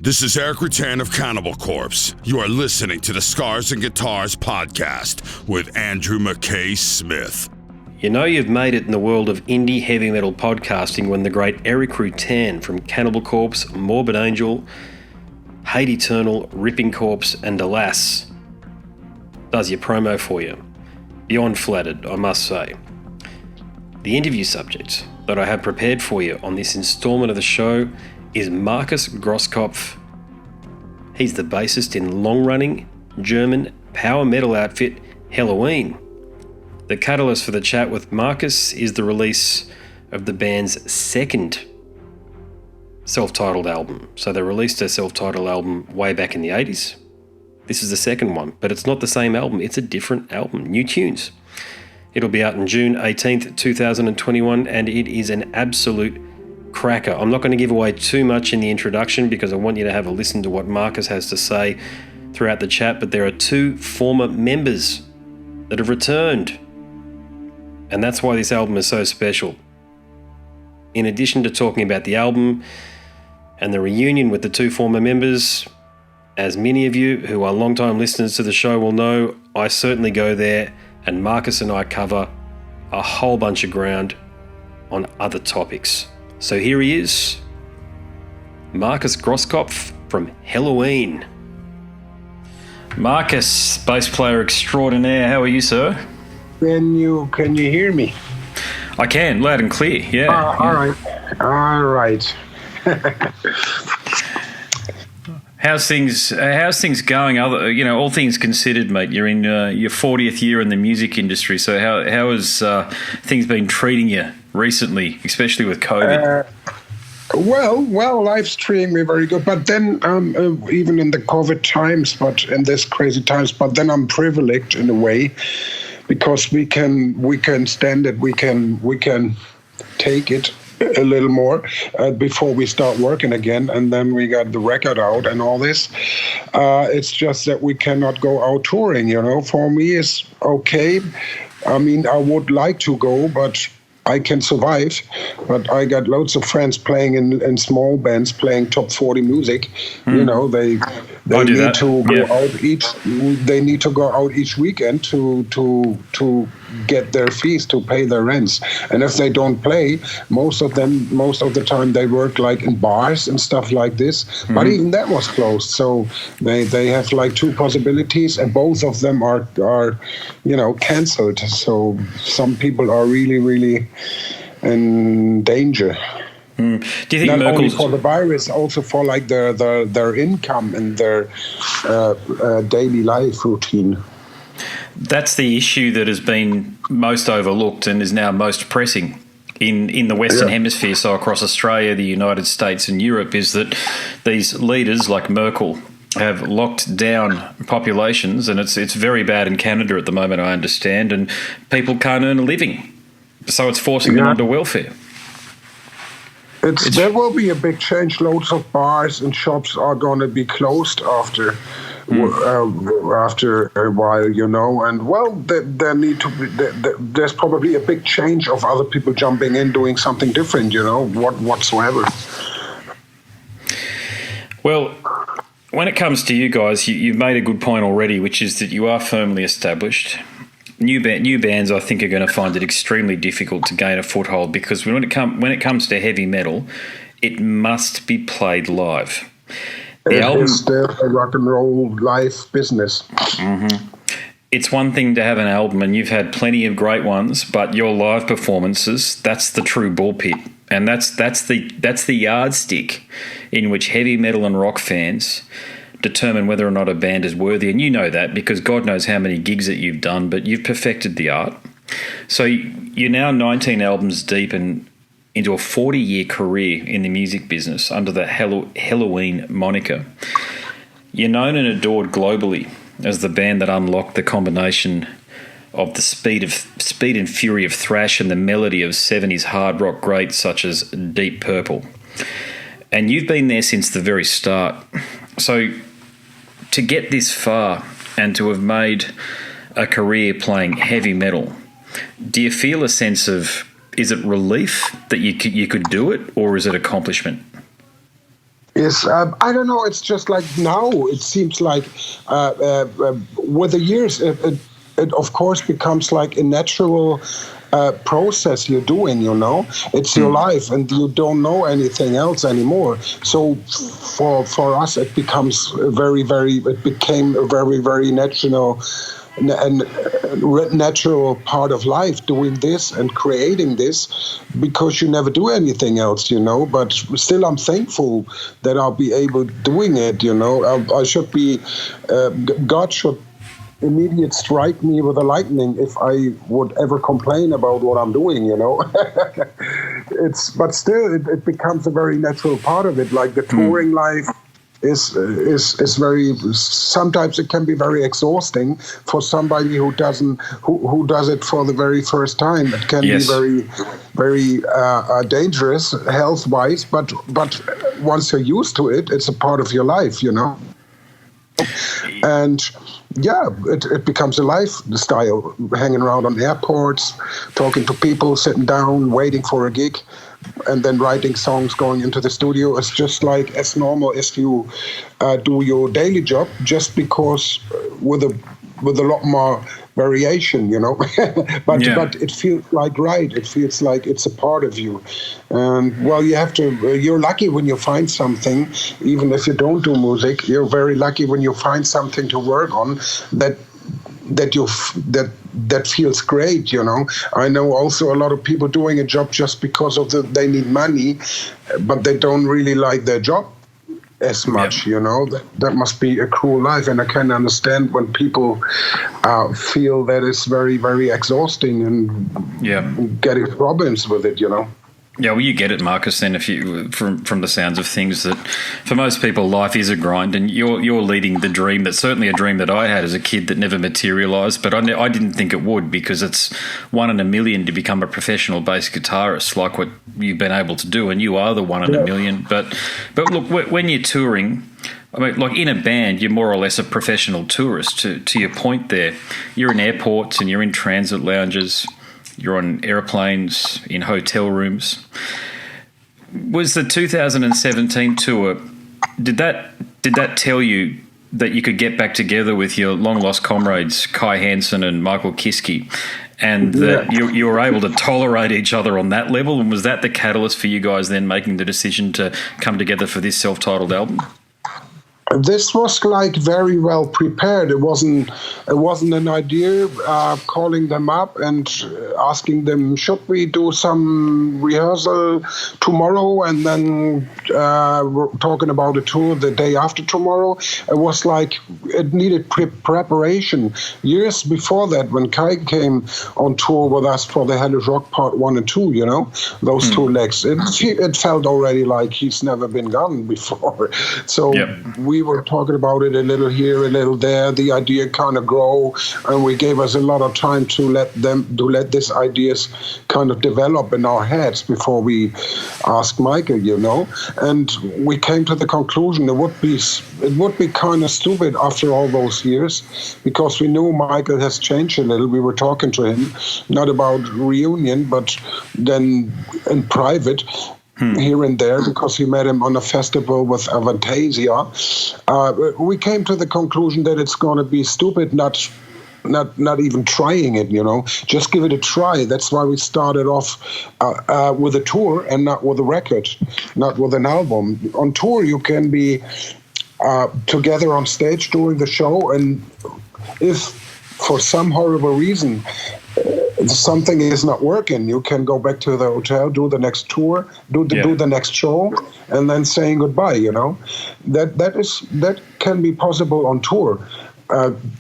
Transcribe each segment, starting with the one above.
This is Eric Rutan of Cannibal Corpse. You are listening to the Scars and Guitars podcast with Andrew McKay Smith. You know you've made it in the world of indie heavy metal podcasting when the great Eric Rutan from Cannibal Corpse, Morbid Angel, Hate Eternal, Ripping Corpse, and Alas does your promo for you. Beyond flattered, I must say. The interview subject that I have prepared for you on this installment of the show is Markus Großkopf. He's the bassist in long-running German power metal outfit Helloween. The catalyst for the chat with Markus is the release of the band's second self-titled album. So they released a self-titled album way back in the 80s. This is the second one, but it's not the same album. It's a different album, new tunes. It'll be out on June 18th, 2021, and it is an absolute cracker. I'm not going to give away too much in the introduction because I want you to have a listen to what Markus has to say throughout the chat, but there are two former members that have returned, and that's why this album is so special. In addition to talking about the album and the reunion with the two former members, as many of you who are long-time listeners to the show will know, I certainly go there, and Markus and I cover a whole bunch of ground on other topics. So here he is, Markus Großkopf from Helloween. Markus, bass player extraordinaire, how are you, sir? Can you hear me? I can, loud and clear, yeah. All right. How's things going? All things considered, mate. You're in your 40th year in the music industry. So how has things been treating you recently, especially with COVID? Well, life's treating me very good. But then, even in the COVID times, but in this crazy times, but then I'm privileged in a way because we can stand it. We can take it a little more before we start working again, and then we got the record out and all this. It's just that we cannot go out touring, For me, it's okay. I mean, I would like to go, but I can survive. But I got loads of friends playing in small bands, playing top 40 music. They need to go out each. They need to go out each weekend to get their fees, to pay their rents. And if they don't play, most of the time they work like in bars and stuff like this. Mm-hmm. But even that was closed. So they have like two possibilities, and both of them are canceled. So some people are really, really in danger. Do you think not Merkel's... only for the virus, also for like their income and their daily life routine? That's the issue that has been most overlooked and is now most pressing in the Western Hemisphere, so across Australia, the United States and Europe, is that these leaders like Merkel have locked down populations, and it's very bad in Canada at the moment, I understand, and people can't earn a living. So it's forcing them onto welfare. There will be a big change. Loads of bars and shops are going to be closed after a while, and there need to be. There's probably a big change of other people jumping in, doing something different, whatsoever. Well, when it comes to you guys, you've made a good point already, which is that you are firmly established. New bands, I think, are going to find it extremely difficult to gain a foothold because when it comes to heavy metal, it must be played live. It's the rock and roll live business. Mm-hmm. It's one thing to have an album, and you've had plenty of great ones, but your live performances—that's the true bullpit, and that's the yardstick in which heavy metal and rock fans determine whether or not a band is worthy. And you know that because God knows how many gigs that you've done, but you've perfected the art. So you're now 19 albums deep and into a 40-year career in the music business under the Helloween moniker. You're known and adored globally as the band that unlocked the combination of the speed and fury of thrash and the melody of 70s hard rock greats such as Deep Purple. And you've been there since the very start. So to get this far and to have made a career playing heavy metal, do you feel a sense of, is it relief that you could do it, or is it accomplishment? is I don't know. It's just like now. It seems like with the years, it of course becomes like a natural process you're doing. You know, it's your life, and you don't know anything else anymore. So for us, it becomes It became a very natural. And natural part of life, doing this and creating this, because you never do anything else, you know. But still, I'm thankful that I'll be able doing it, you know. I should be, God should immediately strike me with a lightning if I would ever complain about what I'm doing, you know. But still, it becomes a very natural part of it, like the touring life. Is very, sometimes it can be very exhausting for somebody who does it for the very first time. It can be very dangerous health wise, but once you're used to it, it's a part of your life, you know. And yeah, it becomes a lifestyle, hanging around on airports, talking to people, sitting down, waiting for a gig, and then writing songs, going into the studio. It's just like as normal as you do your daily job, just because with a lot more variation, you know. But it feels like right. It feels like it's a part of you. And well, you're lucky when you find something, even if you don't do music. You're very lucky when you find something to work on that feels great, you know. I know also a lot of people doing a job just because they need money, but they don't really like their job as much, you know. That must be a cruel life, and I can understand when people feel that it's very, very exhausting and getting problems with it, you know. Yeah, well, you get it, Markus. Then, if you from the sounds of things, that for most people, life is a grind, and you're leading the dream. That's certainly a dream that I had as a kid that never materialised. But I didn't think it would, because it's 1 in a million to become a professional bass guitarist, like what you've been able to do, and you are the 1 in a million. But look, when you're touring, I mean, like in a band, you're more or less a professional tourist. To your point there, you're in airports and you're in transit lounges. You're on airplanes, in hotel rooms. Was the 2017 tour, did that tell you that you could get back together with your long-lost comrades, Kai Hansen and Michael Kiske, and that you were able to tolerate each other on that level? And was that the catalyst for you guys then making the decision to come together for this self-titled album? This was like very well prepared. It wasn't an idea calling them up and asking them, should we do some rehearsal tomorrow and then we're talking about a tour the day after tomorrow. It was like it needed preparation. Years before that, when Kai came on tour with us for the Hellish Rock Part 1 and 2, you know, those 2 legs, it felt already like he's never been gone before. So we were talking about it a little here, a little there. The idea kind of grow, and we gave us a lot of time to let these ideas kind of develop in our heads before we asked Michael, you know. And we came to the conclusion it would be kind of stupid after all those years, because we knew Michael has changed a little. We were talking to him, not about reunion, but then in private. Here and there, because we met him on a festival with Avantasia. We came to the conclusion that it's going to be stupid not even trying it, you know. Just give it a try. That's why we started off with a tour and not with a record, not with an album. On tour, you can be together on stage during the show, and if for some horrible reason something is not working, you can go back to the hotel, do the next tour, do the next show, and then saying goodbye, you know. That can be possible on tour.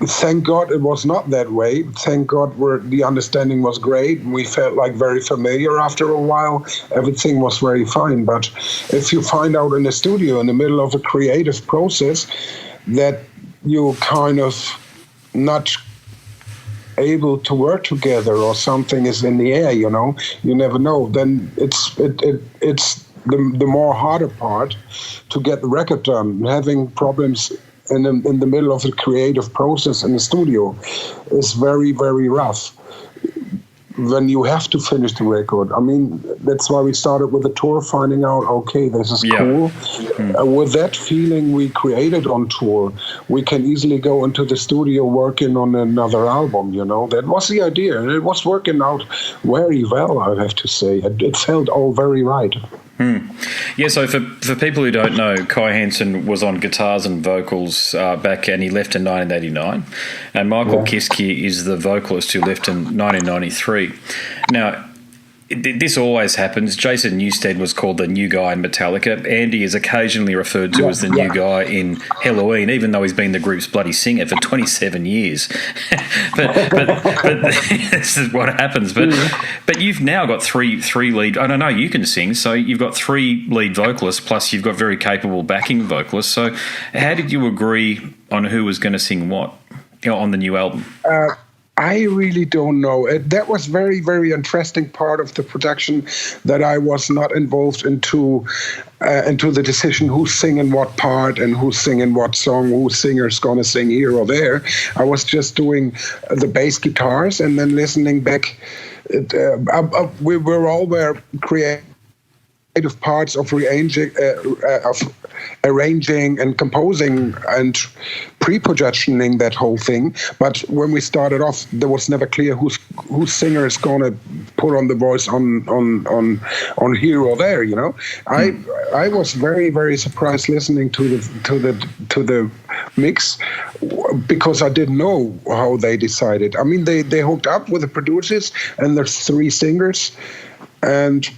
Thank God it was not that way. Thank God the understanding was great. We felt like very familiar after a while. Everything was very fine. But if you find out in the studio in the middle of a creative process that you kind of not able to work together, or something is in the air, you know, you never know, then it's the more harder part to get the record done. Having problems in the middle of the creative process in the studio is very, very rough. when you have to finish the record. I mean, that's why we started with the tour, finding out, okay, this is cool. With that feeling we created on tour, we can easily go into the studio working on another album, you know. That was the idea, and it was working out very well, I have to say. It felt all very right. Yeah, so for people who don't know, Kai Hansen was on guitars and vocals back, and he left in 1989. And Michael Kiske is the vocalist who left in 1993. Now, this always happens. Jason Newsted was called the new guy in Metallica. Andy is occasionally referred to as the new guy in Helloween, even though he's been the group's bloody singer for 27 years. but this is what happens. But you've now got three lead. I don't know. You can sing, so you've got three lead vocalists. Plus, you've got very capable backing vocalists. So, how did you agree on who was going to sing what on the new album? I really don't know. That was very, very interesting part of the production that I was not involved into the decision who's singing what part and who's singing what song, whose singer's going to sing here or there. I was just doing the bass guitars and then listening back. We were all creative parts of arranging and composing and pre-production that whole thing. But when we started off, there was never clear whose singer is going to put on the voice on here or there. You know, I was very, very surprised listening to the mix, because I didn't know how they decided. I mean, they hooked up with the producers and there's three singers, and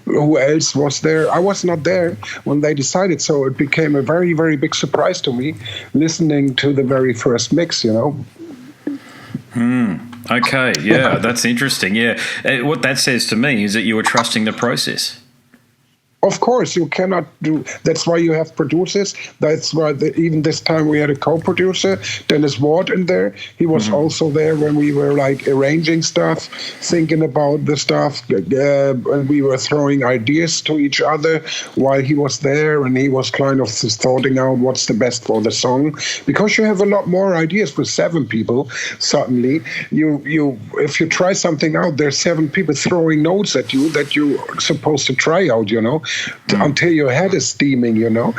who else was there? I was not there when they decided, so it became a very, very big surprise to me listening to the very first mix, you know. Okay, yeah, that's interesting. Yeah, what that says to me is that you were trusting the process. Of course, you cannot do. That's why you have producers. That's why even this time we had a co-producer, Dennis Ward, in there. He was also there when we were like arranging stuff, thinking about the stuff, and we were throwing ideas to each other while he was there, and he was kind of sorting out what's the best for the song. Because you have a lot more ideas with 7 people. Suddenly, if you try something out, there's 7 people throwing notes at you that you're supposed to try out, you know. Until your head is steaming, you know.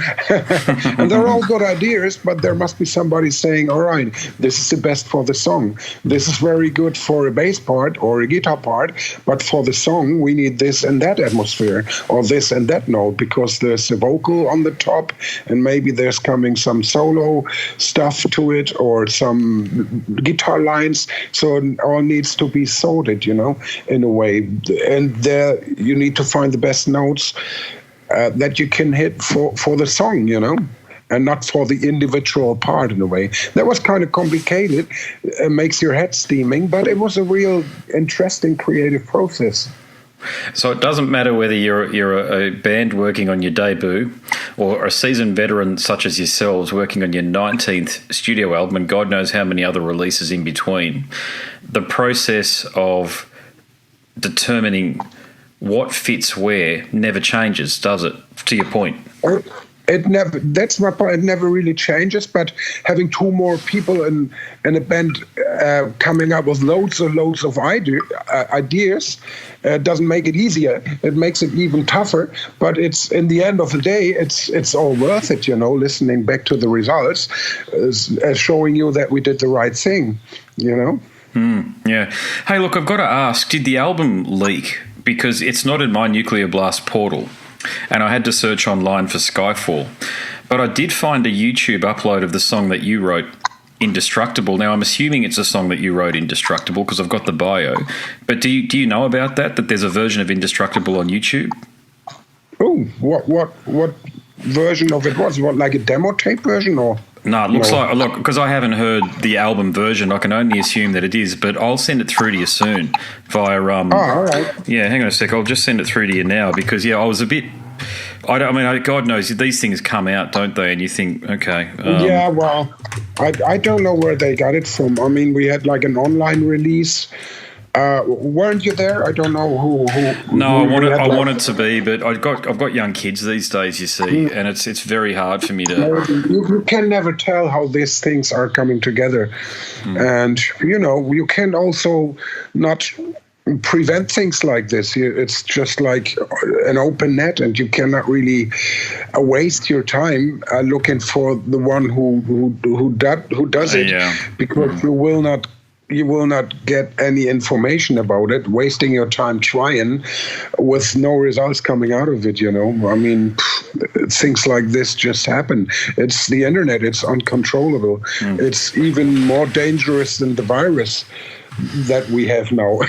And they're all good ideas, but there must be somebody saying, all right, this is the best for the song. This is very good for a bass part or a guitar part, but for the song, we need this and that atmosphere or this and that note, because there's a vocal on the top and maybe there's coming some solo stuff to it or some guitar lines. So it all needs to be sorted, you know, in a way. And there you need to find the best notes that you can hit for the song, you know, and not for the individual part in a way. That was kind of complicated. It makes your head steaming, but it was a real interesting creative process. So it doesn't matter whether you're a band working on your debut or a seasoned veteran such as yourselves working on your 19th studio album and God knows how many other releases in between. The process of determining what fits where never changes, does it? To your point. It never. That's my point. It never really changes. But having 2 more people in a band coming up with loads of ideas doesn't make it easier. It makes it even tougher. But it's in the end of the day, it's all worth it. You know, listening back to the results, showing you that we did the right thing. You know. Yeah. Hey, look, I've got to ask: did the album leak? Because it's not in my Nuclear Blast portal, and I had to search online for Skyfall. But I did find a YouTube upload of the song that you wrote, Indestructible. Now, I'm assuming it's a song that you wrote, Indestructible, because I've got the bio. But do you know about that there's a version of Indestructible on YouTube? Oh, what version of it was? What, like a demo tape version or? No, it looks like, look, because I haven't heard the album version, I can only assume that it is, but I'll send it through to you soon via... all right. Yeah, hang on a sec, I'll just send it through to you now because, I was a bit... God knows, these things come out, don't they? And you think, okay... yeah, well, I don't know where they got it from. I mean, we had like an online release Weren't you there? I don't know who. No, who I wanted to be, but I've got young kids these days, you see, and it's very hard for me to. You can never tell how these things are coming together, and you can also not prevent things like this. It's just like an open net, and you cannot really waste your time looking for the one who does it, because you will not get any information about it, wasting your time trying with no results coming out of it, I mean, things like this just happen. It's the internet. It's uncontrollable. It's even more dangerous than the virus that we have now.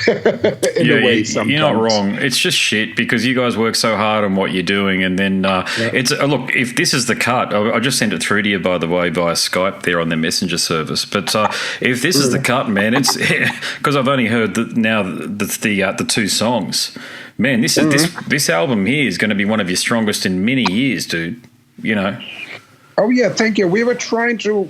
in a way, sometimes. You're not wrong. It's just shit because you guys work so hard on what you're doing, and then it's look. If this is the cut, I just sent it through to you, by the way, via Skype there on their messenger service. But if this is the cut, man, it's because I've only heard the two songs. Man, this album here is going to be one of your strongest in many years, dude. Oh, yeah, thank you. We were trying to,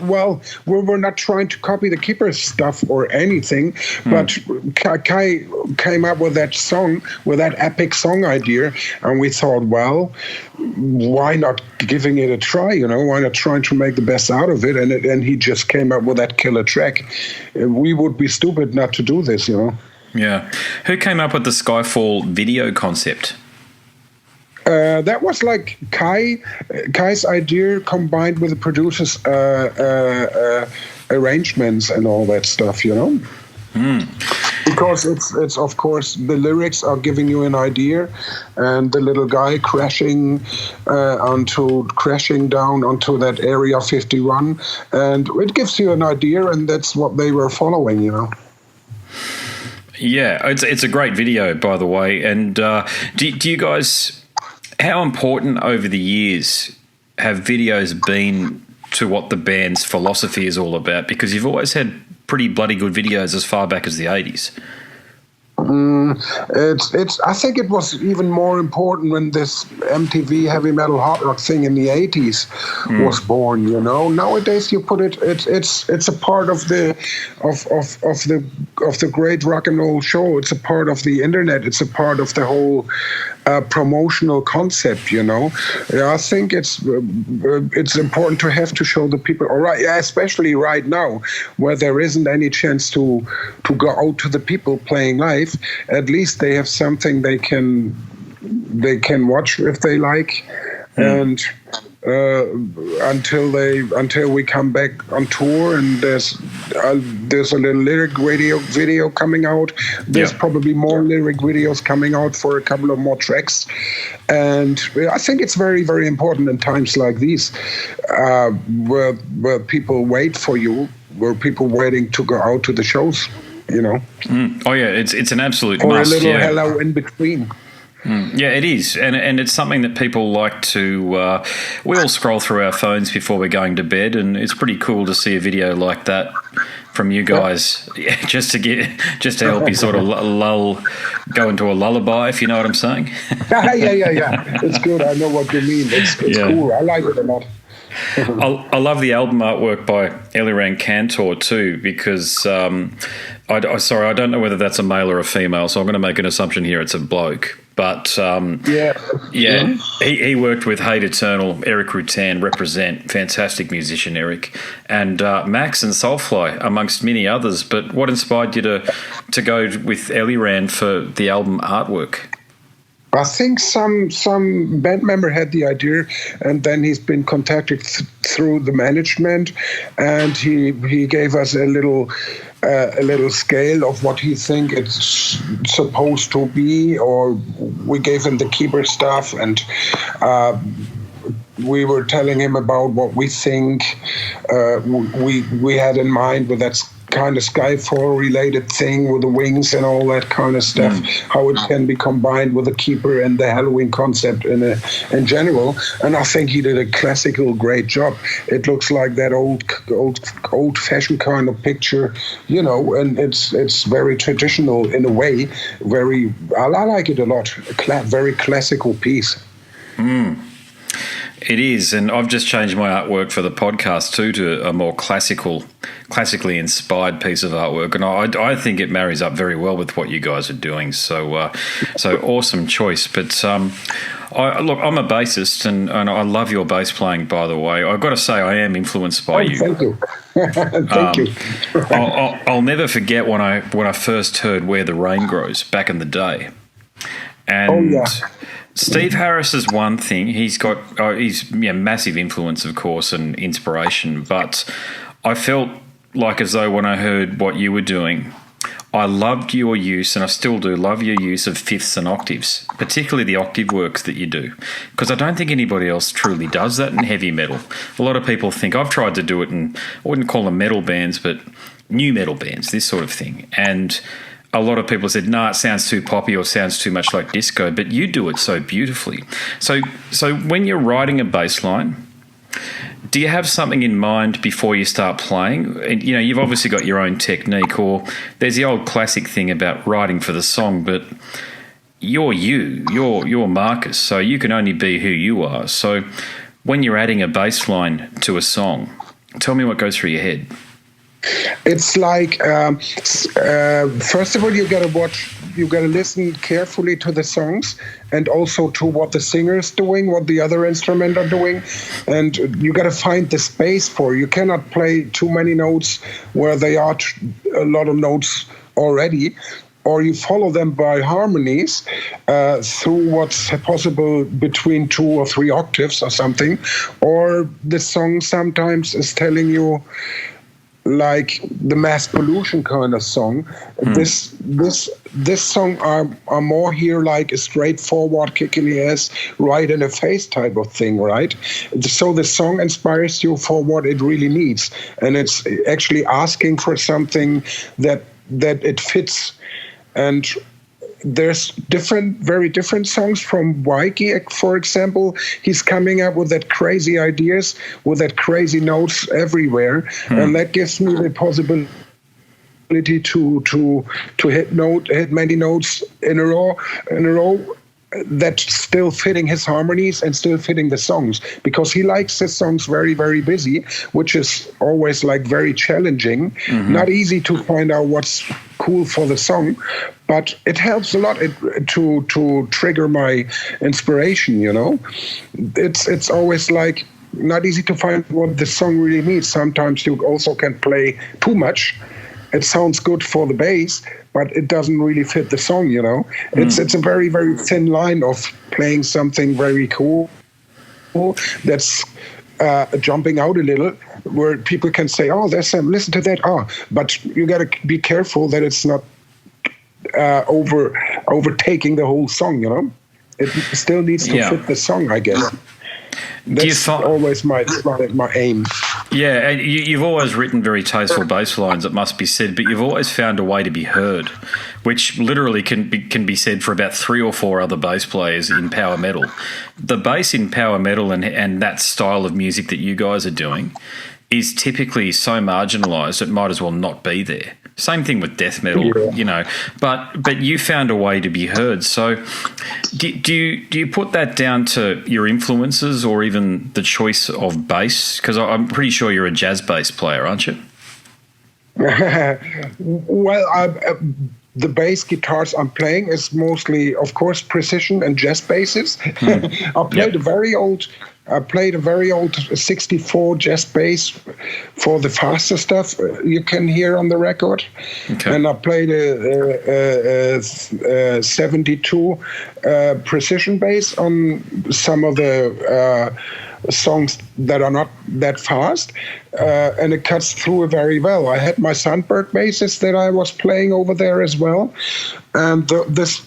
we were not trying to copy the Keeper's stuff or anything, but Kai came up with that song, with that epic song idea, and we thought, why not giving it a try, Why not trying to make the best out of it? And he just came up with that killer track. We would be stupid not to do this, Yeah. Who came up with the Skyfall video concept? That was like Kai's idea combined with the producer's arrangements and all that stuff, Because it's of course the lyrics are giving you an idea, and the little guy crashing down onto that Area 51, and it gives you an idea, and that's what they were following, Yeah, it's a great video, by the way. And do you guys? How important over the years have videos been to what the band's philosophy is all about? Because you've always had pretty bloody good videos as far back as the 80s. I think it was even more important when this MTV heavy metal hot rock thing in the 80s was born, Nowadays you put it's a part of the great rock and roll show. It's a part of the internet. It's a part of the whole promotional concept, I think it's important to show the people, especially right now, where there isn't any chance to go out to the people playing live. At least they have something they can watch if they like, and until we come back on tour, and there's a little lyric video coming out. There's probably more lyric videos coming out for a couple of more tracks, and I think it's very, very important in times like these, where people wait for you, where people waiting to go out to the shows. Oh yeah, it's an absolute or must. A little hello in between. Yeah, it is, and it's something that people like to. We all scroll through our phones before we're going to bed, and it's pretty cool to see a video like that from you guys, just to help you sort of go into a lullaby, if you know what I'm saying. Yeah. It's good. I know what you mean. It's cool. I like it a lot. I love the album artwork by Eliran Kantor too, because I don't know whether that's a male or a female, so I'm going to make an assumption here it's a bloke. But he worked with Hate Eternal, Eric Rutan, Represent, fantastic musician Eric, and Max and Soulfly, amongst many others. But what inspired you to go with Eliran for the album artwork? I think some band member had the idea, and then he's been contacted through the management, and he gave us a little scale of what he think it's supposed to be, or we gave him the Keeper stuff, and we were telling him about what we think we had in mind with that kind of Skyfall related thing with the wings and all that kind of stuff, how it can be combined with the Keeper and the Helloween concept in general. And I think he did a classical great job. It looks like that old fashioned kind of picture, and it's very traditional in a way. I like it a lot. Very classical piece. It is, and I've just changed my artwork for the podcast too to a more classically inspired piece of artwork, and I think it marries up very well with what you guys are doing. So, so awesome choice. But I'm a bassist, and I love your bass playing. By the way, I've got to say I am influenced by you. Thank you. Thank you. I'll never forget when I first heard "Where the Rain Grows" back in the day, and. Steve Harris is one thing. He's got massive influence, of course, and inspiration. But I felt like as though when I heard what you were doing, I loved your use, and I still do love your use of fifths and octaves, particularly the octave works that you do, because I don't think anybody else truly does that in heavy metal. A lot of people think I've tried to do it in, I wouldn't call them metal bands, but new metal bands, this sort of thing, and a lot of people said, no, it sounds too poppy or sounds too much like disco, but you do it so beautifully. So when you're writing a bass line, do you have something in mind before you start playing? And, you've obviously got your own technique, or there's the old classic thing about writing for the song, but you're Markus, so you can only be who you are. So when you're adding a bass line to a song, tell me what goes through your head. It's like, first of all, you gotta listen carefully to the songs, and also to what the singer is doing, what the other instrument are doing, and you gotta find the space for it. You cannot play too many notes where they are a lot of notes already, or you follow them by harmonies through what's possible between 2 or 3 octaves or something, or the song sometimes is telling you, like the Mass Pollution kind of song. This song are more here like a straightforward kick in the ass, right in the face type of thing, right? So the song inspires you for what it really needs, and it's actually asking for something that it fits. And there's very different songs from Wyke, for example. He's coming up with that crazy ideas, with that crazy notes everywhere, and that gives me the possibility to hit many notes in a row that's still fitting his harmonies and still fitting the songs, because he likes his songs very, very busy, which is always like very challenging, not easy to find out what's cool for the song, but it helps a lot to trigger my inspiration. It's always like not easy to find what the song really needs. Sometimes you also can play too much. It sounds good for the bass, but it doesn't really fit the song, It's a very, very thin line of playing something very cool that's jumping out a little, where people can say, oh, there's some, listen to that. Oh, but you got to be careful that it's not overtaking the whole song, It still needs to fit the song, I guess. That's always my aim. Yeah, and you've always written very tasteful bass lines, it must be said, but you've always found a way to be heard, which literally can be said for about 3 or 4 other bass players in power metal. The bass in power metal and that style of music that you guys are doing is typically so marginalised it might as well not be there. Same thing with death metal, but you found a way to be heard. So do you put that down to your influences or even the choice of bass? Because I'm pretty sure you're a jazz bass player, aren't you? Well, the bass guitars I'm playing is mostly, of course, precision and jazz basses. I played a very old 64 jazz bass for the faster stuff you can hear on the record. Okay. And I played a 72 precision bass on some of the songs that are not that fast, and it cuts through very well. I had my Sandberg basses that I was playing over there as well, and this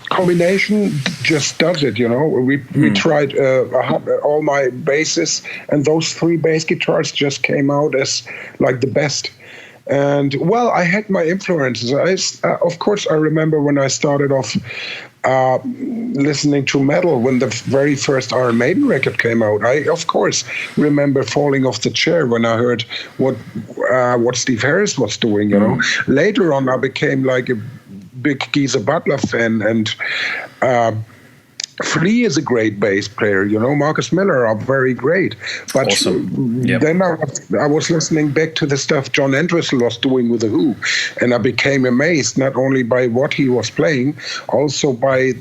combination just does it. We tried all my basses, and those 3 bass guitars just came out as like the best. And well, I had my influences. Of course, I remember when I started off listening to metal, when the very first Iron Maiden record came out. I, of course, remember falling off the chair when I heard what Steve Harris was doing. Later on, I became like a big Geezer Butler fan, and Flea is a great bass player, Marcus Miller are very great. But awesome. Yep. Then I was listening back to the stuff John Entwistle was doing with The Who, and I became amazed not only by what he was playing, also by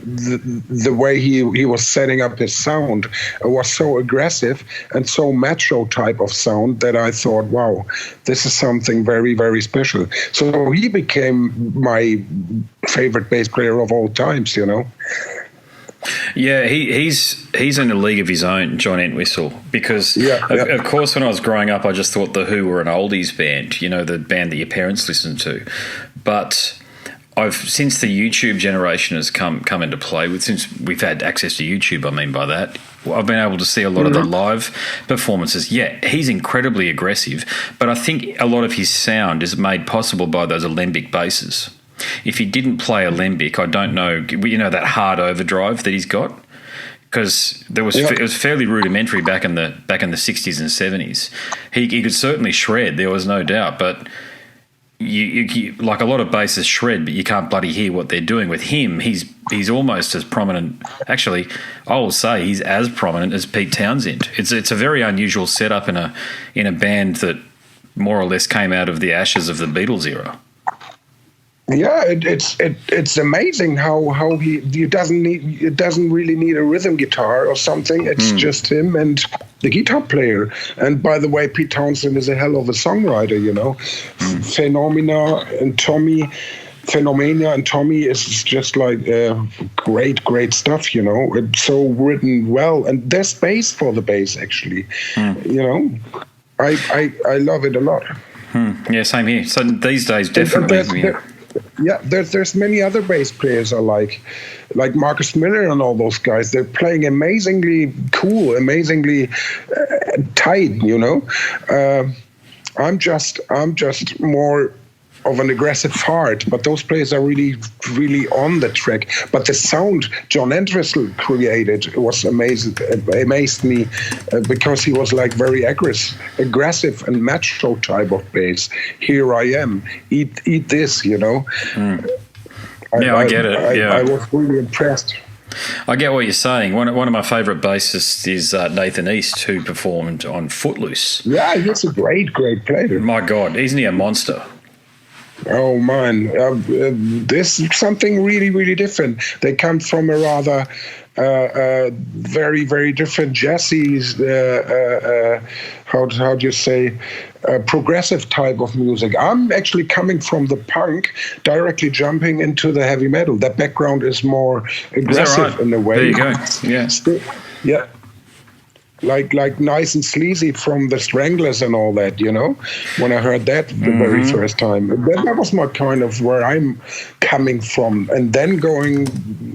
the way he was setting up his sound. It was so aggressive and so macho type of sound that I thought, wow, this is something very, very special. So he became my favorite bass player of all times, Yeah, he's in a league of his own, John Entwistle, because of course when I was growing up I just thought The Who were an oldies band, the band that your parents listened to. But since the YouTube generation has come into play, since we've had access to YouTube, I mean by that, I've been able to see a lot of the live performances. Yeah, he's incredibly aggressive, but I think a lot of his sound is made possible by those alembic basses. If he didn't play alembic, I don't know, that hard overdrive that he's got, because it was fairly rudimentary back in the 60s and 70s. He could certainly shred, there was no doubt, but you like a lot of basses shred, but you can't bloody hear what they're doing. With him, he's almost as prominent. Actually, I will say he's as prominent as Pete Townsend. It's a very unusual setup in a band that more or less came out of the ashes of the Beatles era. Yeah, it's amazing how he doesn't really need a rhythm guitar or something. It's just him and the guitar player. And by the way, Pete Townsend is a hell of a songwriter, Phenomena and Tommy is just like great stuff, It's so written well, and there's space for the bass actually, I love it a lot. Yeah, same here. So these days, definitely. There's many other bass players I like Marcus Miller and all those guys. They're playing amazingly cool, amazingly tight. I'm just more of an aggressive heart, but those players are really, really on the track. But the sound John Entwistle created was amazing. Amazed me because he was like very aggressive and macho type of bass. Here I am, eat this, I get it. I was really impressed. I get what you're saying. One of my favourite bassists is Nathan East, who performed on Footloose. Yeah, he's a great player. My God, isn't he a monster? Oh man, this is something really, really different. They come from a rather very, very different jazzy, how do you say, progressive type of music. I'm actually coming from the punk, directly jumping into the heavy metal. That background is more aggressive in a way. There you go. Yeah. Yeah. Like nice and sleazy from the Stranglers and all that, when I heard that the very first time. That was my kind of where I'm coming from. And then going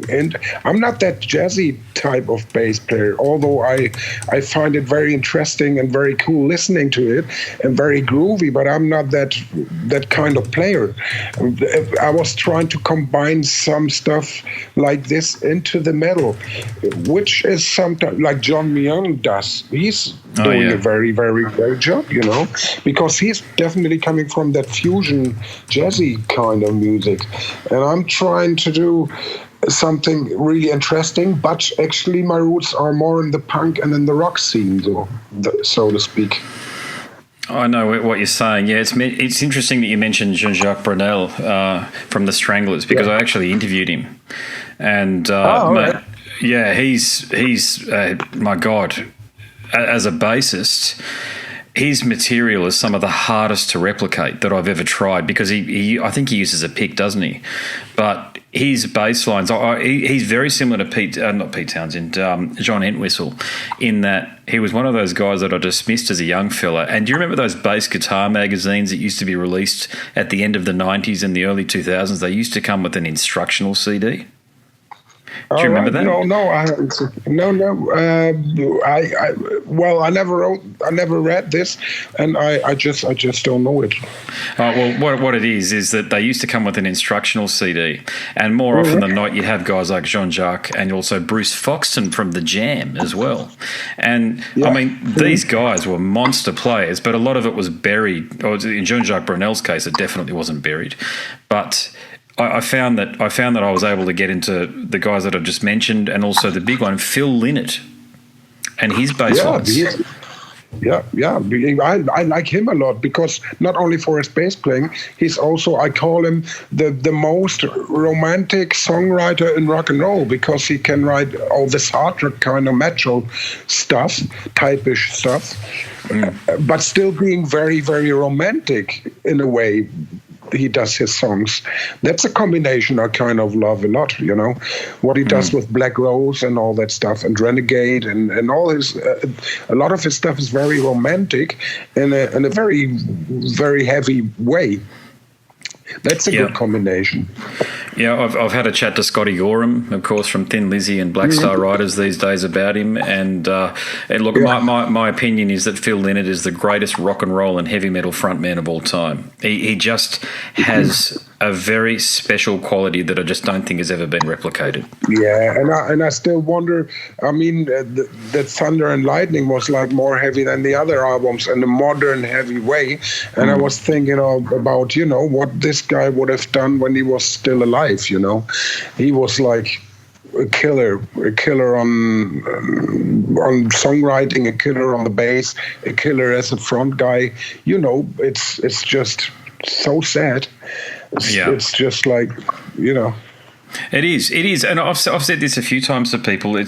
in, I'm not that jazzy type of bass player, although I find it very interesting and very cool listening to it and very groovy, but I'm not that kind of player. I was trying to combine some stuff like this into the metal, which is sometimes like John Leon does. He's doing a very, very great job, because he's definitely coming from that fusion jazzy kind of music. And I'm trying to do something really interesting, but actually my roots are more in the punk and in the rock scene, so to speak. I know what you're saying. Yeah, it's interesting that you mentioned Jean-Jacques Brunel from the Stranglers, because I actually interviewed him. And, he's my God, as a bassist, his material is some of the hardest to replicate that I've ever tried, because I think he uses a pick, doesn't he? But his bass lines, he's very similar to not Pete Townsend, John Entwistle, in that he was one of those guys that I dismissed as a young fella. And do you remember those bass guitar magazines that used to be released at the end of the 90s and the early 2000s? They used to come with an instructional CD. Do you remember that? No, I haven't. I never read this, and I just don't know it. Well, what it is that they used to come with an instructional CD, and more often than not, you'd have guys like Jean-Jacques and also Bruce Foxton from The Jam as well. And I mean, these guys were monster players, but a lot of it was buried. Or in Jean-Jacques Brunel's case, it definitely wasn't buried, but I found that I was able to get into the guys that I've just mentioned, and also the big one, Phil Lynott, and his bass lines. Yeah. I like him a lot because not only for his bass playing, he's also, I call him the most romantic songwriter in rock and roll because he can write all this hard rock kind of metal stuff, typish stuff, but still being very, very romantic in a way. He does his songs. That's a combination I kind of love a lot, you know, what he does with Black Rose and all that stuff, and Renegade and all his, a lot of his stuff is very romantic in a very, very heavy way. That's a good combination. Yeah, I've had a chat to Scotty Gorham, of course, from Thin Lizzy and Black Star Riders these days about him. And look, my opinion is that Phil Lynott is the greatest rock and roll and heavy metal frontman of all time. He just has a very special quality that I just don't think has ever been replicated. Yeah, and I still wonder, I mean, that Thunder and Lightning was like more heavy than the other albums in a modern heavy way. And I was thinking about, you know, what this guy would have done when he was still alive, you know. He was like a killer on songwriting, a killer on the bass, a killer as a front guy. You know, it's just so sad. It's just like, you know. It is. And I've said this a few times to people.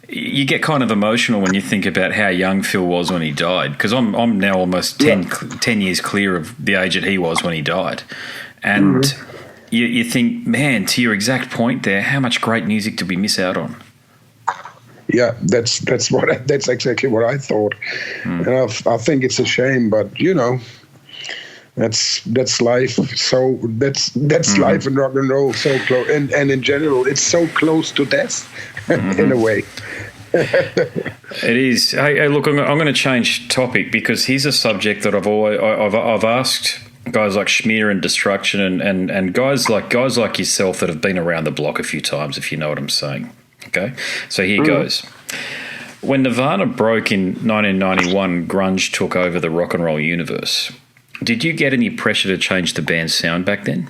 You get kind of emotional when you think about how young Phil was when he died, because I'm now almost 10 years clear of the age that he was when he died. And you think, man, to your exact point there, how much great music did we miss out on? Yeah, that's exactly what I thought. And I think it's a shame, but, you know, that's life. So that's life in rock and roll. So close, and in general, it's so close to death in a way. It is. Hey, look, I'm going to change topic because here's a subject that I've asked guys like Schmear and Destruction and guys like yourself that have been around the block a few times, if you know what I'm saying. Okay, so here goes. When Nirvana broke in 1991, grunge took over the rock and roll universe. Did you get any pressure to change the band's sound back then?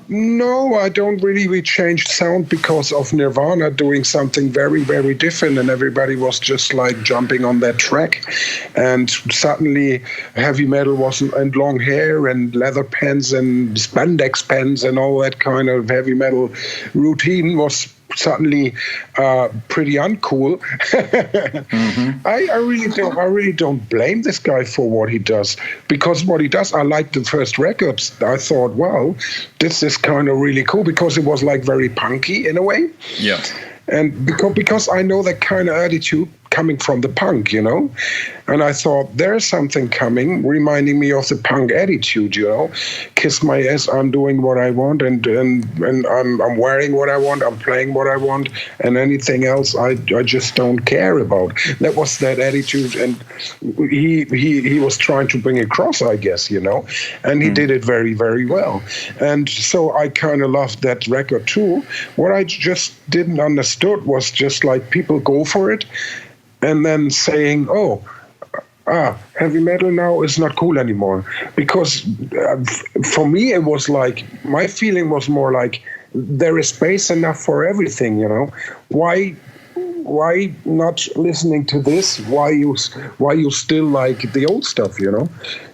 No, I don't really. We changed sound because of Nirvana doing something very, very different, and everybody was just like jumping on that track. And suddenly, heavy metal wasn't, and long hair and leather pants and spandex pants and all that kind of heavy metal routine was suddenly pretty uncool. I really don't blame this guy for what he does, because what he does, I like the first records. I thought, wow, this is kind of really cool, because it was like very punky in a way. Yeah. And because I know that kind of attitude coming from the punk, you know, and I thought there's something coming, reminding me of the punk attitude, you know, kiss my ass, I'm doing what I want, and I'm wearing what I want, I'm playing what I want, and anything else I just don't care about. That was that attitude, and he was trying to bring across, I guess, you know, and he did it very, very well. And so I kind of loved that record too. What I just didn't understand was just like people go for it and then saying, heavy metal now is not cool anymore. Because for me, it was like, my feeling was more like, there is space enough for everything, you know. Why not listening to this? Why you still like the old stuff, you know?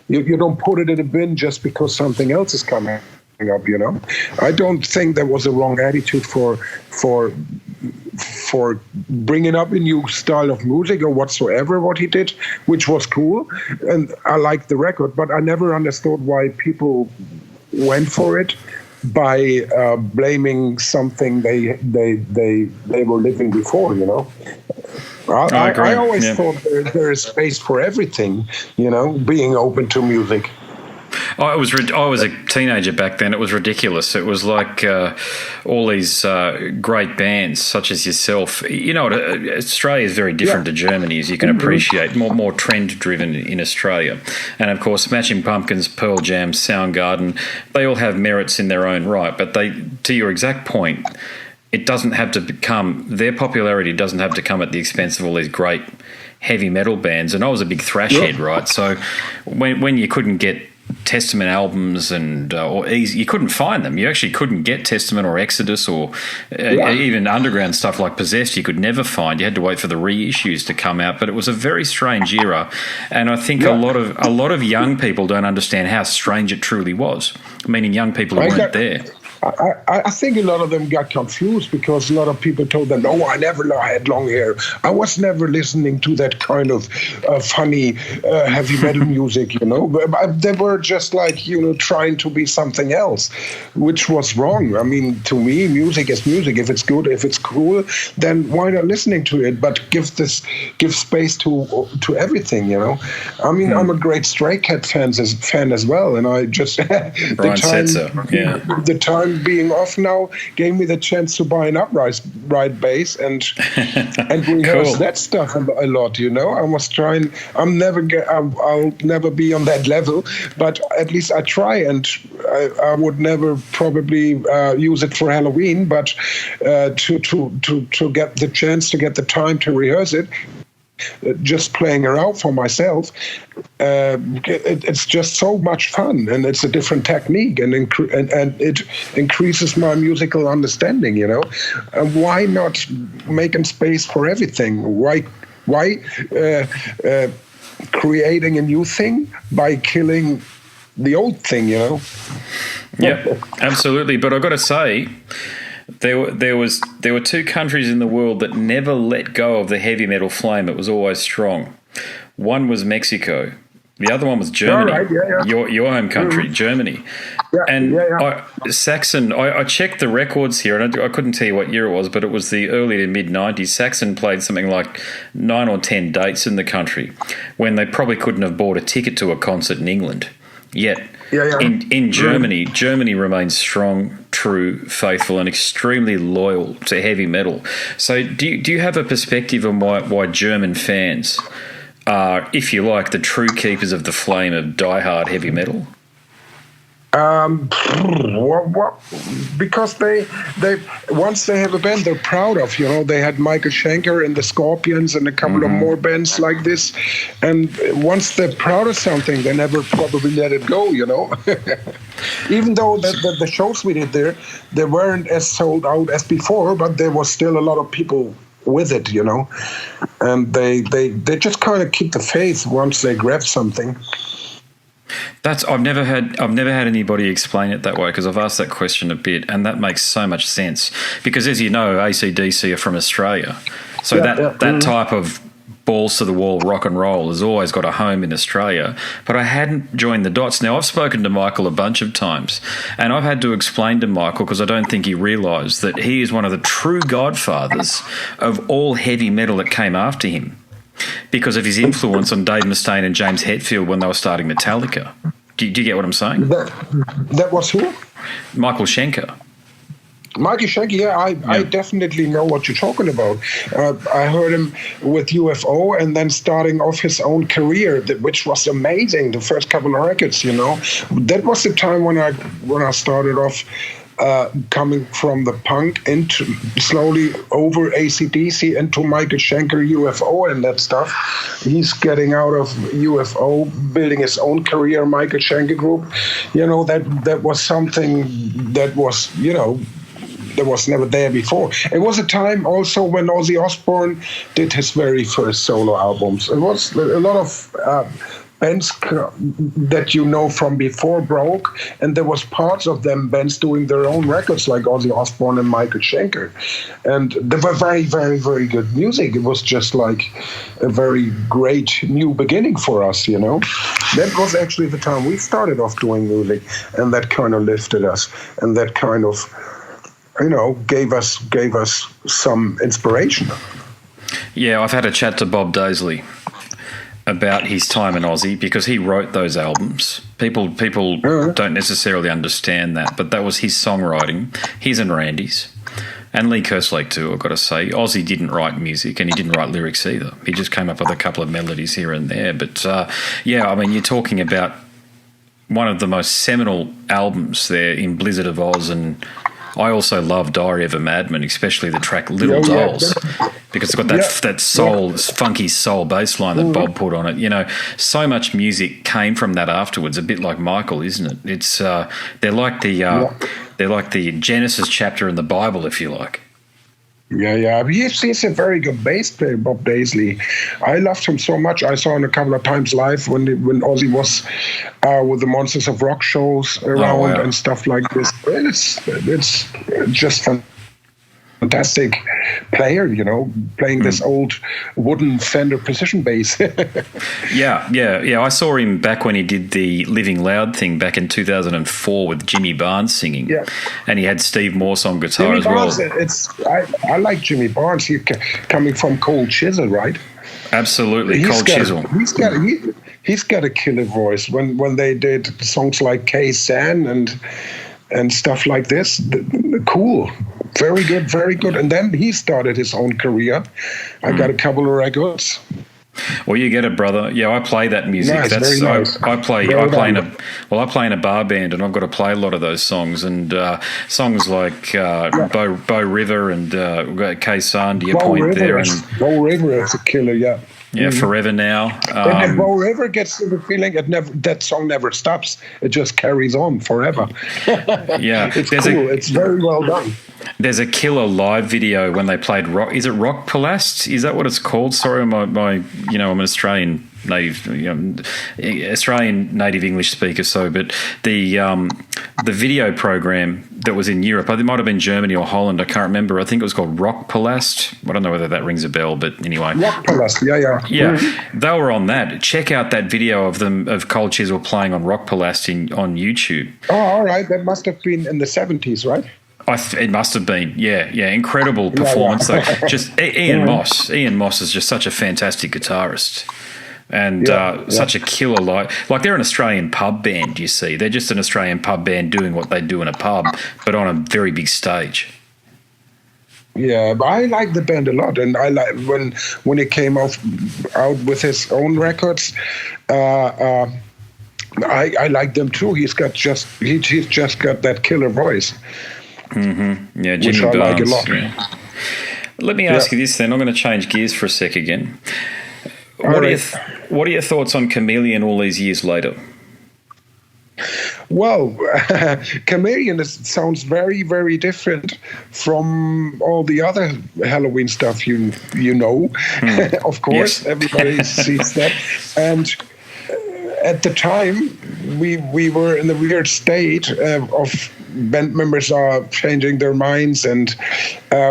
You don't put it in a bin just because something else is coming up, you know. I don't think there was a wrong attitude for bringing up a new style of music or whatsoever what he did, which was cool, and I liked the record, but I never understood why people went for it by blaming something they were living before, you know. I always thought there is space for everything, you know, being open to music. I was a teenager back then. It was ridiculous. It was like all these great bands such as yourself. You know, Australia is very different to Germany, as you can appreciate. More trend driven in Australia, and of course, Smashing Pumpkins, Pearl Jam, Soundgarden, they all have merits in their own right. But to your exact point, it doesn't have to become, their popularity doesn't have to come at the expense of all these great heavy metal bands. And I was a big thrash head, right? So when you couldn't get Testament albums or easy. You couldn't find them. You actually couldn't get Testament or Exodus or even underground stuff like Possessed. You could never find. You had to wait for the reissues to come out. But it was a very strange era, and I think a lot of young people don't understand how strange it truly was. Meaning young people who weren't there. I think a lot of them got confused because a lot of people told them, "No, I never had long hair. I was never listening to that kind of funny heavy metal music, you know." But they were just like, you know, trying to be something else, which was wrong. I mean, to me, music is music. If it's good, if it's cool, then why not listening to it? But give space to everything, you know. I mean, I'm a great Stray Cat fan as well, and I just Brunn said so. Yeah. The time being off now gave me the chance to buy an upright bass and rehearse that stuff a lot, you know. I was trying. I'll never be on that level, but at least I try, and I would never probably use it for Helloween, but to get the chance, to get the time to rehearse it, just playing around for myself, it's just so much fun, and it's a different technique, and it increases my musical understanding, you know. Why not making space for everything? Why creating a new thing by killing the old thing, you know? Yeah, absolutely. But I've got to say, there were two countries in the world that never let go of the heavy metal flame. It was always strong. One was Mexico. The other one was Germany. Right, yeah. Your home country, Germany. Saxon, I checked the records here, and I couldn't tell you what year it was, but it was the early to mid-90s. Saxon played something like 9 or 10 dates in the country when they probably couldn't have bought a ticket to a concert in England. Yet in Germany, Germany remains strong, true, faithful, and extremely loyal to heavy metal. So do you have a perspective on why German fans are, if you like, the true keepers of the flame of diehard heavy metal? Because they once they have a band they're proud of, you know. They had Michael Schenker and the Scorpions and a couple of more bands like this, and once they're proud of something, they never probably let it go, you know. Even though the shows we did there, they weren't as sold out as before, but there was still a lot of people with it, you know, and they just kind of keep the faith once they grab something. I've never had anybody explain it that way, because I've asked that question a bit, and that makes so much sense. Because as you know, AC/DC are from Australia, so that type of balls to the wall rock and roll has always got a home in Australia. But I hadn't joined the dots. Now I've spoken to Michael a bunch of times, and I've had to explain to Michael, because I don't think he realised that he is one of the true godfathers of all heavy metal that came after him, because of his influence on Dave Mustaine and James Hetfield when they were starting Metallica. Do you get what I'm saying? That was who? Michael Schenker. Michael Schenker, yeah, I definitely know what you're talking about. I heard him with UFO and then starting off his own career, which was amazing, the first couple of records, you know. That was the time when I started off coming from the punk into slowly over AC/DC into Michael Schenker, UFO, and that stuff. He's getting out of UFO, building his own career, Michael Schenker Group. You know, that was something that was, you know, that was never there before. It was a time also when Ozzy Osbourne did his very first solo albums. It was a lot of bands that you know from before broke, and there was parts of them bands doing their own records like Ozzy Osbourne and Michael Schenker, and they were very, very, very good music. It was just like a very great new beginning for us, you know. That was actually the time we started off doing music, and that kind of lifted us, and that kind of, you know, gave us some inspiration. Yeah, I've had a chat to Bob Daisley about his time in Aussie, because he wrote those albums. People don't necessarily understand that, but that was his songwriting, his and Randy's, and Lee Kerslake too, I've got to say. Ozzy didn't write music, and he didn't write lyrics either. He just came up with a couple of melodies here and there. But yeah, I mean, you're talking about one of the most seminal albums there in Blizzard of Oz and I also love Diary of a Madman, especially the track Little Dolls, because it's got that soul, funky soul bass line that Bob put on it. You know, so much music came from that afterwards, a bit like Michael, isn't it? It's they're like the Genesis chapter in the Bible, if you like. Yeah. He's a very good bass player, Bob Daisley. I loved him so much. I saw him a couple of times live when Ozzy was with the Monsters of Rock shows around and stuff like this. It's just fantastic player, you know, playing this old wooden Fender precision bass. Yeah. I saw him back when he did the Living Loud thing back in 2004 with Jimmy Barnes singing. Yeah. And he had Steve Morse on guitar as well. I like Jimmy Barnes. He's coming from Cold Chisel, right? Absolutely, Cold Chisel. He's got a killer voice. When they did songs like K-San and stuff like this, cool. Very good. And then he started his own career. I got a couple of records. Well, you get it, brother. Yeah, I play that music. Nice, very nice. I play in a bar band, and I've got to play a lot of those songs. And songs like Bow River and K-San, to your point there. And Bow River is a killer, yeah. Yeah, Forever Now. And Bow River gets the feeling that song never stops. It just carries on forever. Yeah, it's cool. It's very well done. There's a killer live video when they played rock. Is it Rock Palast? Is that what it's called? Sorry, I'm an Australian native English speaker. But the video program that was in Europe, it might have been Germany or Holland. I can't remember. I think it was called Rock Palast. I don't know whether that rings a bell, but anyway. Rock Palast, yeah. Mm-hmm. They were on that. Check out that video of Cold Chisel playing on Rock Palast on YouTube. Oh, all right. That must have been in the 70s, right? It must have been, yeah, incredible performance though. Just Ian Moss. Ian Moss is just such a fantastic guitarist, and such a killer. Like they're an Australian pub band. You see, they're just an Australian pub band doing what they do in a pub, but on a very big stage. Yeah, but I like the band a lot, and I like when he came out with his own records. I like them too. He's just got that killer voice. Mm-hmm. Yeah, Jimmy Barnes. Like a lot. Yeah. Let me ask you this then. I'm going to change gears for a sec again. What are your thoughts on Chameleon all these years later? Well, Chameleon sounds very, very different from all the other Helloween stuff you know. Of course, everybody sees that. And at the time, we were in the weird state of band members are changing their minds, and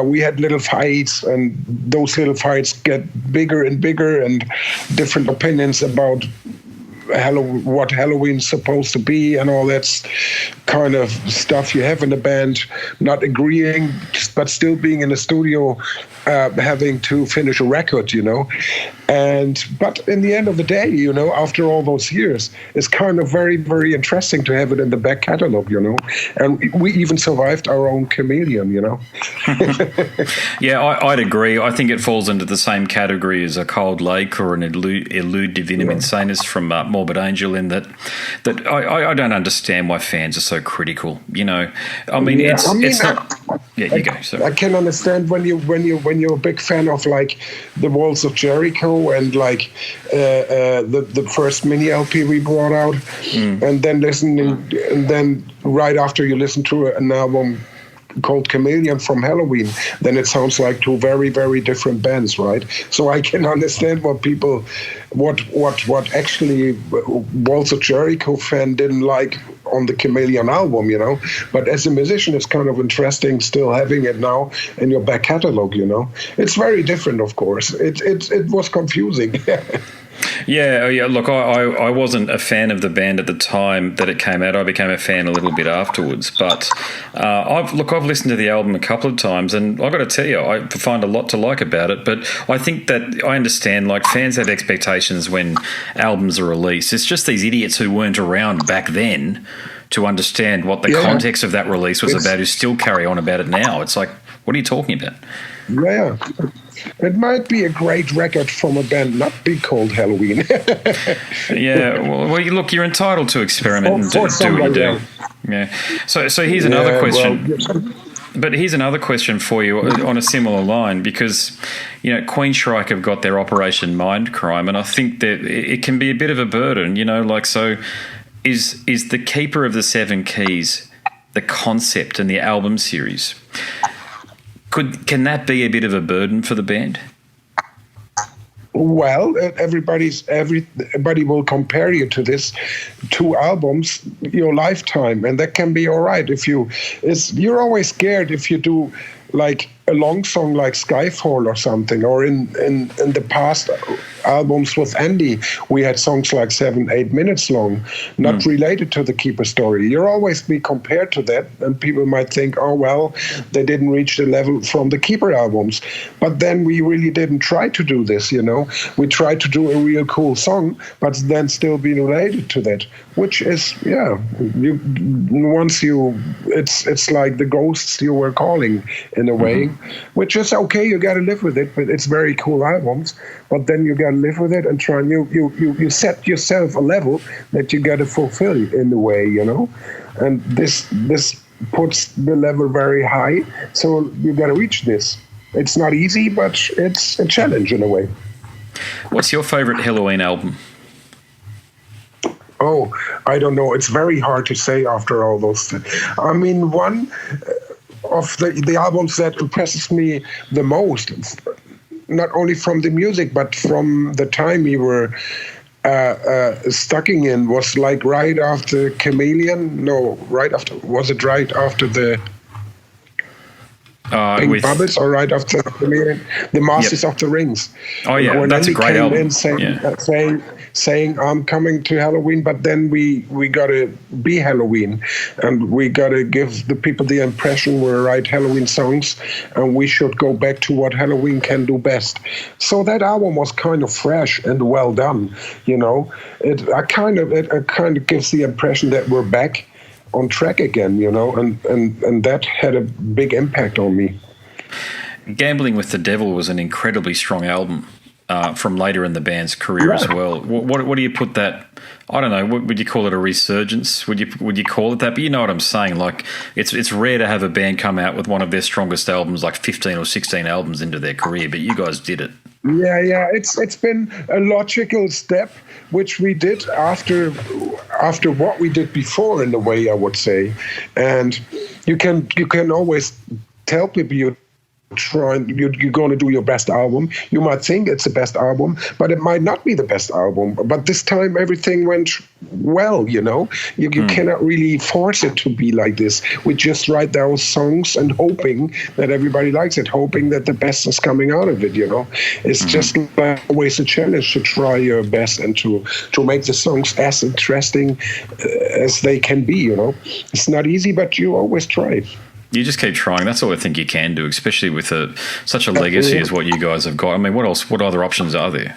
we had little fights, and those little fights get bigger and bigger, and different opinions about what Helloween's supposed to be and all that kind of stuff you have in the band, not agreeing, but still being in the studio, having to finish a record, you know. But in the end of the day, you know, after all those years, it's kind of very, very interesting to have it in the back catalog, you know. And we even survived our own Chameleon, you know. Yeah, I'd agree. I think it falls into the same category as a Cold Lake or an Elude Divinum Insanus from Morbid Angel, in that I don't understand why fans are so critical, you know. I mean, it's not... Yeah, you go. Sorry. I can understand when you're a big fan of like the Walls of Jericho and like the first mini LP we brought out, and then right after you listen to an album called Chameleon from Helloween, then it sounds like two very, very different bands, right? So I can understand what actually Walls of Jericho fan didn't like on the Chameleon album, you know. But as a musician, it's kind of interesting still having it now in your back catalog, you know. It's very different, of course. It was confusing. Yeah. Look, I wasn't a fan of the band at the time that it came out. I became a fan a little bit afterwards. But I've listened to the album a couple of times, and I've got to tell you, I find a lot to like about it. But I think that I understand, like, fans have expectations when albums are released. It's just these idiots who weren't around back then to understand what the context of that release was about, who still carry on about it now. It's like, what are you talking about? Yeah. It might be a great record from a band not be called Helloween. Yeah, well, you're entitled to experiment and do what you do. Yeah. So here's another question. But here's another question for you on a similar line, because, Queensryche have got their Operation Mindcrime, and I think that it can be a bit of a burden, so is the Keeper of the Seven Keys the concept and the album series? Can that be a bit of a burden for the band? Well, everybody will compare you to this 2 albums, your lifetime, and that can be all right. You're always scared if you do like a long song like Skyfall or something, or in the past albums with Andy, we had songs like 7-8 minutes long, not related to the Keeper story. You'll always be compared to that, and people might think, oh, well, they didn't reach the level from the Keeper albums. But then we really didn't try to do this, We tried to do a real cool song, but then still be related to that, which is, it's like the ghosts you were calling in a way, which is okay, you got to live with it, but it's very cool albums. But then you got to live with it and try. You set yourself a level that you got to fulfill in a way, And this puts the level very high, so you got to reach this. It's not easy, but it's a challenge in a way. What's your favorite Helloween album? Oh, I don't know. It's very hard to say after all those things. I mean, one of the albums that impresses me the most, not only from the music, but from the time we were stucking in, was like right after Chameleon. No, was it right after the Pink Bubbles, or right after Chameleon? The Masters of the Rings. Oh yeah, when that's Andy a great album. Saying I'm coming to Helloween, but then we gotta be Helloween, and we gotta give the people the impression we write Helloween songs, and we should go back to what Helloween can do best. So that album was kind of fresh and well done. It kind of gives the impression that we're back on track again. And that had a big impact on me. Gambling with the Devil was an incredibly strong album. From later in the band's career as well. What do you put that? I don't know. Would you call it a resurgence? Would you call it that? But you know what I'm saying. Like it's rare to have a band come out with one of their strongest albums, like 15 or 16 albums into their career. But you guys did it. Yeah. It's been a logical step, which we did after what we did before, in a way, I would say. And you can always tell people you're going to do your best album. You might think it's the best album, but it might not be the best album. But this time everything went well, you cannot really force it to be like this. We just write those songs and hoping that everybody likes it, hoping that the best is coming out of it, It's just always a challenge to try your best and to make the songs as interesting as they can be, It's not easy, but you always try. You just keep trying. That's all I think you can do, especially with such a legacy as what you guys have got. I mean, what else? What other options are there?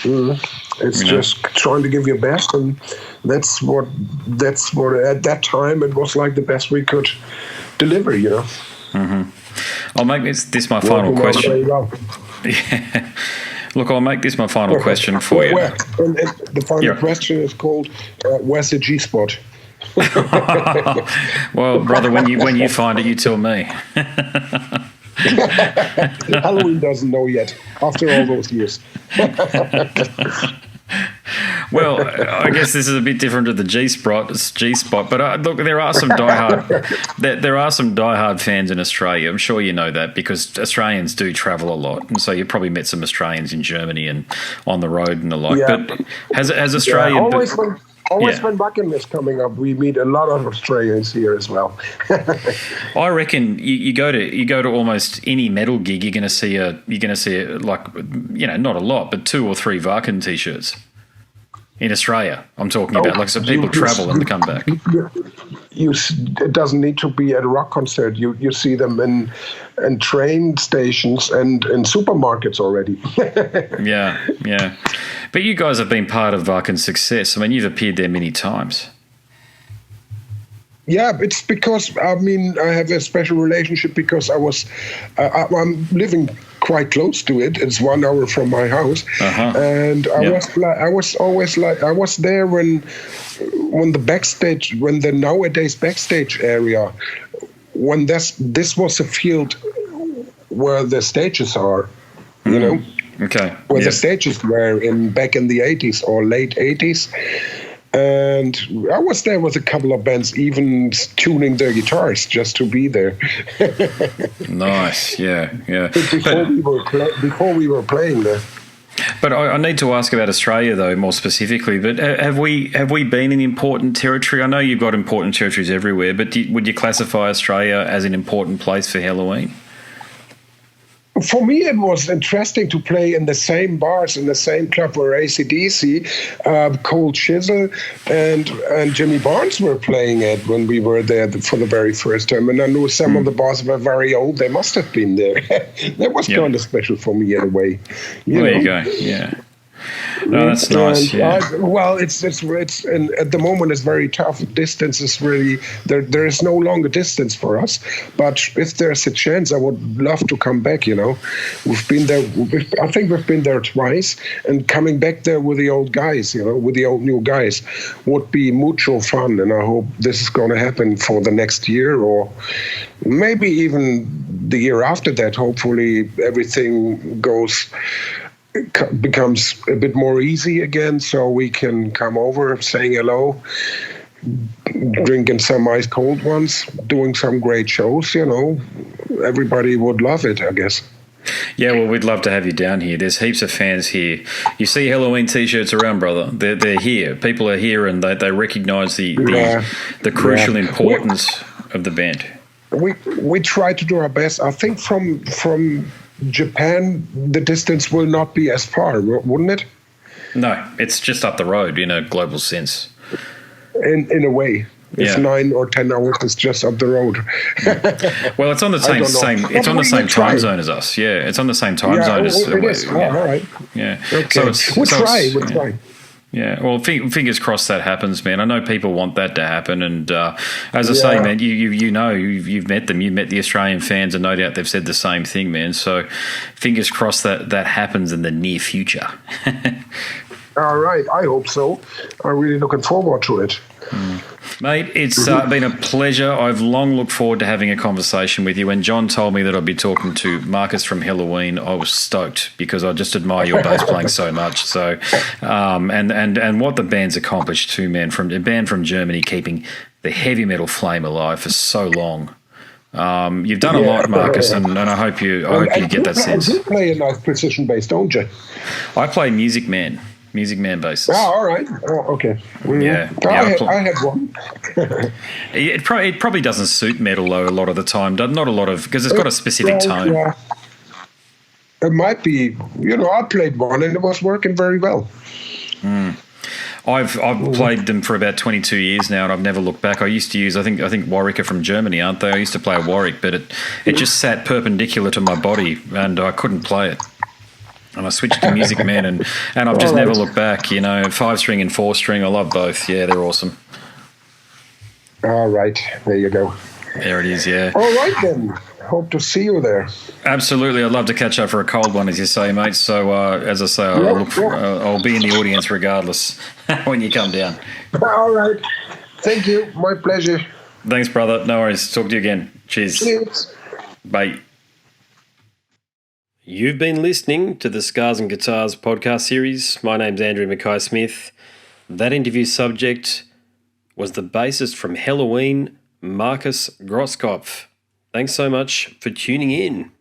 It's just trying to give your best, and that's what at that time it was like the best we could deliver. I'll make this my final question. Yeah. Look, I'll make this my final question for you. And the final question is called, where's the Gspot? Well, brother, when you find it, you tell me. Helloween doesn't know yet after all those years. Well, I guess this is a bit different to the Gspot, but look, there are some diehard fans in Australia. I'm sure you know that, because Australians do travel a lot, and so you probably met some Australians in Germany and on the road and the like. Yeah. But has Australia? When Buckingham is coming up, we meet a lot of Australians here as well. I reckon you go to almost any metal gig, you're going to see like, not a lot, but 2 or 3 Varkin t-shirts in Australia. I'm talking about, like, so people travel and come back. It doesn't need to be at a rock concert. You see them in train stations and in supermarkets already. Yeah. But you guys have been part of Varkin's success. I mean, you've appeared there many times. Yeah, it's because, I have a special relationship because I'm living quite close to it. It's 1 hour from my house. And I was there when the nowadays backstage area when this was a field where the stages are, you know, where the stages were back in the 80s or late 80s. And I was there with a couple of bands, even tuning their guitars just to be there. Nice, yeah. Before we were playing there. But I need to ask about Australia, though, more specifically. But have we been in important territory? I know you've got important territories everywhere, but would you classify Australia as an important place for Helloween? For me, it was interesting to play in the same bars, in the same club where AC/DC, Cold Chisel, and Jimmy Barnes were playing at when we were there for the very first time. And I know some of the bars were very old. They must have been there. That was kind of special for me in a way. There you go. Yeah. No, that's nice. Yeah. It's and at the moment it's very tough. Distance is really there is no longer distance for us. But if there's a chance, I would love to come back. You know, we've been there. I think we've been there twice, and coming back there with the old guys, you know, with the old new guys, would be mucho fun. And I hope this is going to happen for the next year, or maybe even the year after that. Hopefully, everything becomes a bit more easy again, so we can come over, saying hello, drinking some ice cold ones, doing some great shows. You know, everybody would love it, I guess. Yeah, well, we'd love to have you down here. There's heaps of fans here. You see Helloween T-shirts around, brother. They're here. People are here, and they recognise the crucial importance of the band. We try to do our best. I think from Japan, the distance will not be as far, wouldn't it? No, it's just up the road in a global sense. In a way, it's 9 or 10 hours. It's just up the road. Well, it's on the same. It's on the same time zone as us. Yeah, it's on the same time zone as. It is. All right. Yeah. Okay. We'll try. Yeah, well, fingers crossed that happens, man. I know people want that to happen, and as I say, man, you've met them. You've met the Australian fans, and no doubt they've said the same thing, man. So, fingers crossed that happens in the near future. All right, I hope so. I'm really looking forward to it. Mate, it's been a pleasure. I've long looked forward to having a conversation with you. When John told me that I'd be talking to Markus from Helloween, I was stoked because I just admire your bass playing so much. So, and what the band's accomplished too, man. From a band from Germany, keeping the heavy metal flame alive for so long. You've done a lot, Markus, and I hope you get that sense. You play a nice precision bass, don't you? I play Music Man basses. Oh, all right. Oh, okay. Yeah. I have one. It probably doesn't suit metal though a lot of the time. Not a lot of, because it's got a specific tone. Yeah. It might be. You know, I played one and it was working very well. I've played them for about 22 years now, and I've never looked back. I used to use, I think Warwick are from Germany, aren't they? I used to play a Warwick, but it just sat perpendicular to my body, and I couldn't play it. And I switched to Music Man, and I've just never looked back. You know, 5-string and 4-string, I love both. Yeah, they're awesome. All right, there you go. There it is, yeah. All right then. Hope to see you there. Absolutely, I'd love to catch up for a cold one, as you say, mate. So, as I say, I'll be in the audience regardless when you come down. All right. Thank you. My pleasure. Thanks, brother. No worries. Talk to you again. Cheers. Cheers. Bye. You've been listening to the Scars and Guitars podcast series. My name's Andrew Mackay-Smith. That interview subject was the bassist from Helloween, Markus Großkopf. Thanks so much for tuning in.